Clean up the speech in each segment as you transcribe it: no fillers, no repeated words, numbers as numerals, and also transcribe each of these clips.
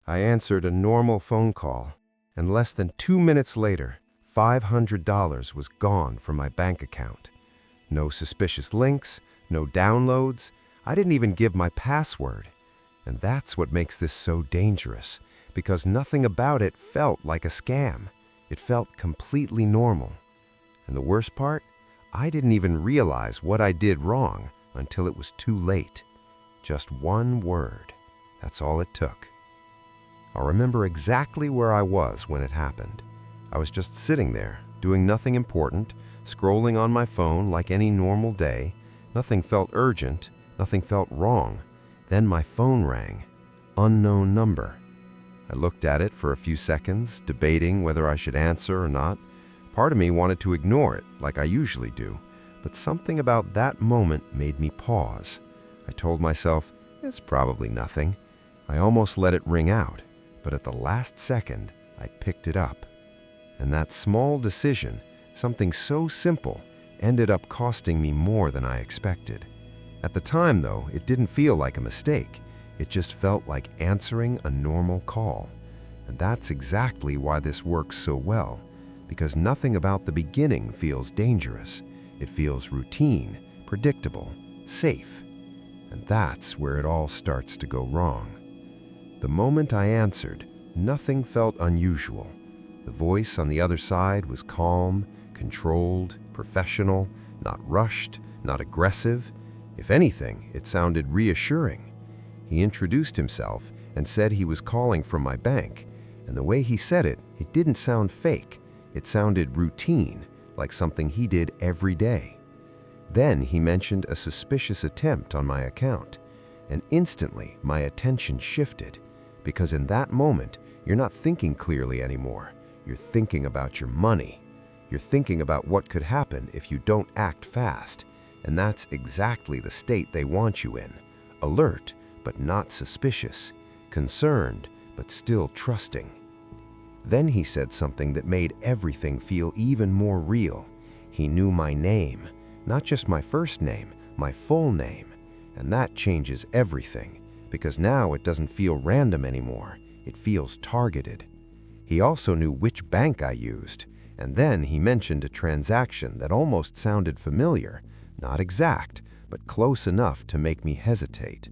I answered a normal phone call, and less than 2 minutes later, $500 was gone from my bank account. No suspicious links, no downloads. I didn't even give my password. And that's what makes this so dangerous, because nothing about it felt like a scam. It felt completely normal. And the worst part? I didn't even realize what I did wrong until it was too late. Just one word. That's all it took. I'll remember exactly where I was when it happened. I was just sitting there, doing nothing important, scrolling on my phone like any normal day. Nothing felt urgent, nothing felt wrong. Then my phone rang. Unknown number. I looked at it for a few seconds, debating whether I should answer or not. Part of me wanted to ignore it, like I usually do, but something about that moment made me pause. I told myself, it's probably nothing. I almost let it ring out, but at the last second, I picked it up. And that small decision, something so simple, ended up costing me more than I expected. At the time, though, it didn't feel like a mistake. It just felt like answering a normal call. And that's exactly why this works so well, because nothing about the beginning feels dangerous. It feels routine, predictable, safe. And that's where it all starts to go wrong. The moment I answered, nothing felt unusual. The voice on the other side was calm, controlled, professional, not rushed, not aggressive. If anything, it sounded reassuring. He introduced himself and said he was calling from my bank, and the way he said it, it didn't sound fake. It sounded routine, like something he did every day. Then he mentioned a suspicious attempt on my account, and instantly my attention shifted, because in that moment, you're not thinking clearly anymore. You're thinking about your money. You're thinking about what could happen if you don't act fast, and that's exactly the state they want you in. Alert, but not suspicious. Concerned, but still trusting. Then he said something that made everything feel even more real. He knew my name, not just my first name, my full name. And that changes everything, because now it doesn't feel random anymore. It feels targeted. He also knew which bank I used, and then he mentioned a transaction that almost sounded familiar, not exact, but close enough to make me hesitate.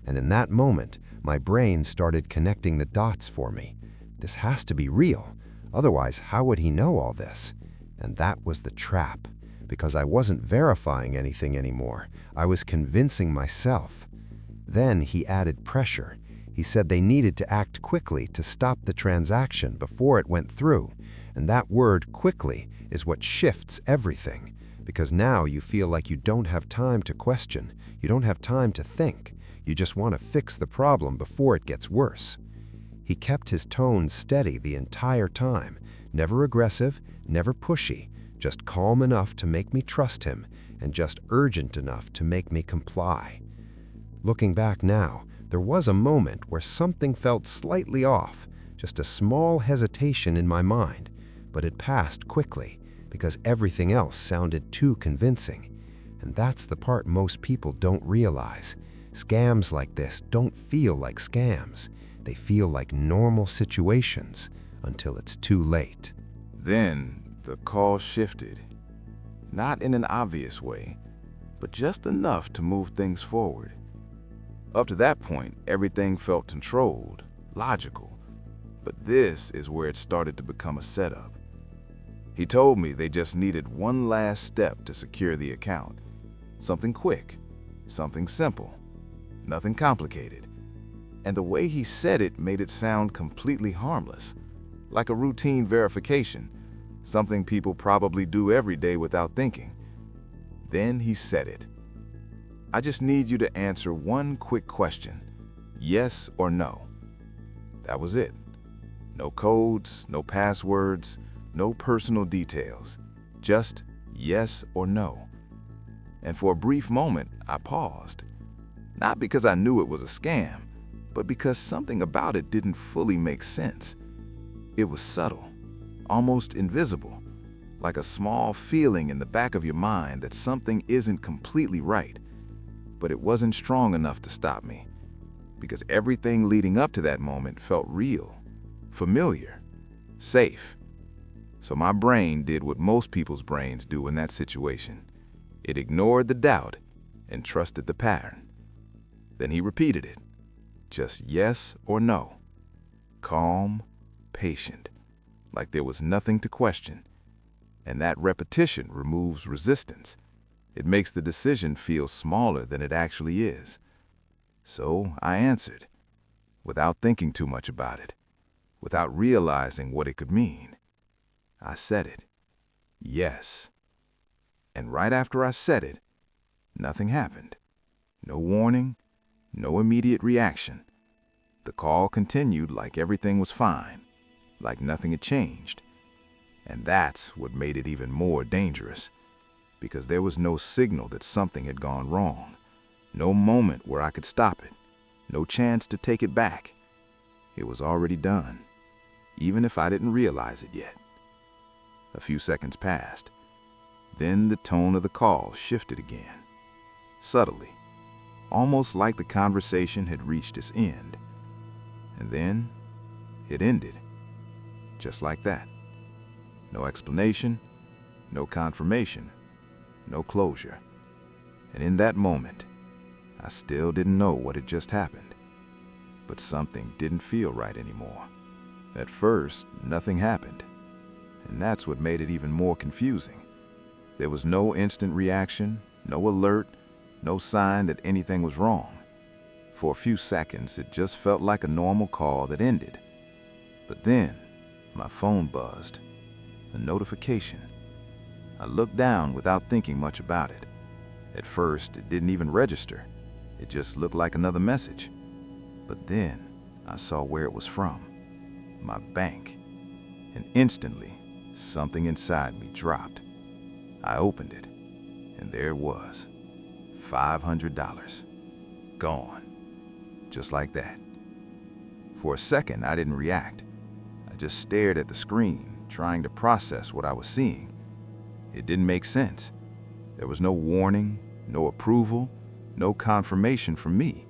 And in that moment, my brain started connecting the dots for me. This has to be real. Otherwise, how would he know all this? And that was the trap, because I wasn't verifying anything anymore. I was convincing myself. Then he added pressure. He said they needed to act quickly to stop the transaction before it went through. And that word, quickly, is what shifts everything. Because now you feel like you don't have time to question. You don't have time to think. You just want to fix the problem before it gets worse. He kept his tone steady the entire time, never aggressive, never pushy, just calm enough to make me trust him, and just urgent enough to make me comply. Looking back now, there was a moment where something felt slightly off, just a small hesitation in my mind, but it passed quickly because everything else sounded too convincing. And that's the part most people don't realize. Scams like this don't feel like scams. They feel like normal situations until it's too late. Then the call shifted. Not in an obvious way, but just enough to move things forward. Up to that point, everything felt controlled, logical. But this is where it started to become a setup. He told me they just needed one last step to secure the account. Something quick, something simple, nothing complicated. And the way he said it made it sound completely harmless, like a routine verification, something people probably do every day without thinking. Then he said it. I just need you to answer one quick question, yes or no. That was it. No codes, no passwords, no personal details, just yes or no. And for a brief moment, I paused. Not because I knew it was a scam, but because something about it didn't fully make sense. It was subtle, almost invisible, like a small feeling in the back of your mind that something isn't completely right. But it wasn't strong enough to stop me, because everything leading up to that moment felt real, familiar, safe. So my brain did what most people's brains do in that situation. It ignored the doubt and trusted the pattern. Then he repeated it. Just yes or no. Calm, patient, like there was nothing to question. And that repetition removes resistance. It makes the decision feel smaller than it actually is. So I answered, without thinking too much about it, without realizing what it could mean. I said it. Yes. And right after I said it, nothing happened. No warning, no immediate reaction. The call continued like everything was fine, like nothing had changed. And that's what made it even more dangerous, because there was no signal that something had gone wrong, no moment where I could stop it, no chance to take it back. It was already done, even if I didn't realize it yet. A few seconds passed. Then the tone of the call shifted again, subtly, almost like the conversation had reached its end. And then it ended, just like that. No explanation, no confirmation, no closure. And in that moment, I still didn't know what had just happened. But something didn't feel right anymore. At first, nothing happened. And that's what made it even more confusing. There was no instant reaction, no alert, no sign that anything was wrong. For a few seconds, it just felt like a normal call that ended. But then, my phone buzzed. A notification. I looked down without thinking much about it. At first, it didn't even register. It just looked like another message. But then, I saw where it was from. My bank. And instantly, something inside me dropped. I opened it, and there it was. $500. Gone. Just like that. For a second, I didn't react. I just stared at the screen, trying to process what I was seeing. It didn't make sense. There was no warning, no approval, no confirmation from me.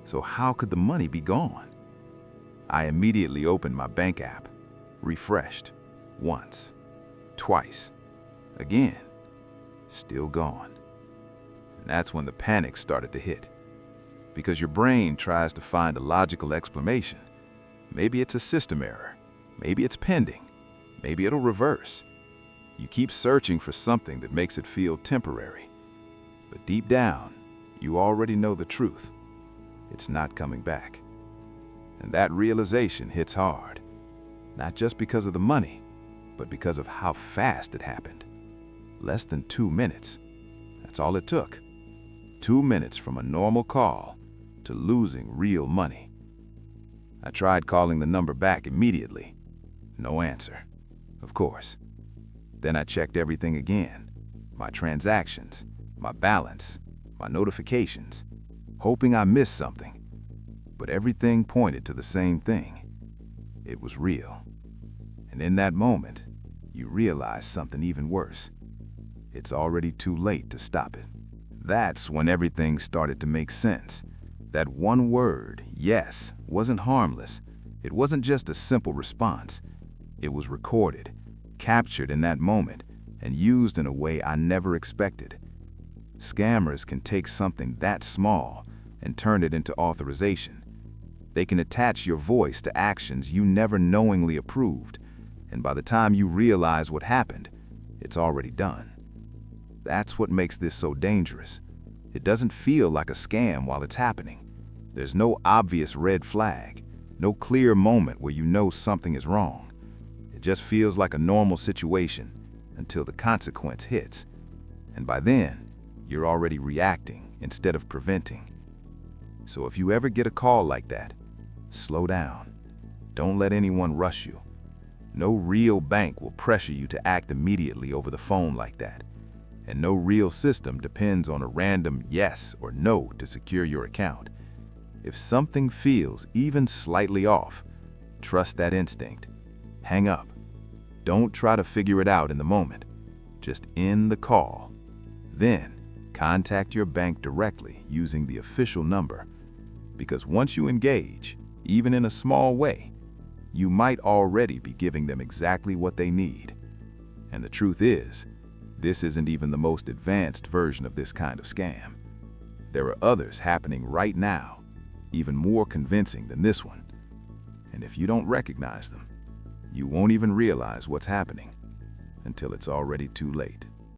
So how could the money be gone? I immediately opened my bank app, refreshed, once, twice, again, still gone. And that's when the panic started to hit. Because your brain tries to find a logical explanation. Maybe it's a system error, maybe it's pending, maybe it'll reverse. You keep searching for something that makes it feel temporary. But deep down, you already know the truth. It's not coming back. And that realization hits hard. Not just because of the money, but because of how fast it happened. Less than 2 minutes. That's all it took. 2 minutes from a normal call to losing real money. I tried calling the number back immediately. No answer. Of course. Then I checked everything again. My transactions, my balance, my notifications, hoping I missed something. But everything pointed to the same thing. It was real. And in that moment, you realize something even worse. It's already too late to stop it. That's when everything started to make sense. That one word, yes, wasn't harmless. It wasn't just a simple response. It was recorded, captured in that moment, and used in a way I never expected. Scammers can take something that small and turn it into authorization. They can attach your voice to actions you never knowingly approved, and by the time you realize what happened, it's already done. That's what makes this so dangerous. It doesn't feel like a scam while it's happening. There's no obvious red flag, no clear moment where you know something is wrong. It just feels like a normal situation until the consequence hits. And by then, you're already reacting instead of preventing. So if you ever get a call like that, slow down. Don't let anyone rush you. No real bank will pressure you to act immediately over the phone like that. And no real system depends on a random yes or no to secure your account. If something feels even slightly off, trust that instinct. Hang up. Don't try to figure it out in the moment. Just end the call. Then, contact your bank directly using the official number. Because once you engage, even in a small way, you might already be giving them exactly what they need. And the truth is, this isn't even the most advanced version of this kind of scam. There are others happening right now, even more convincing than this one. And if you don't recognize them, you won't even realize what's happening until it's already too late.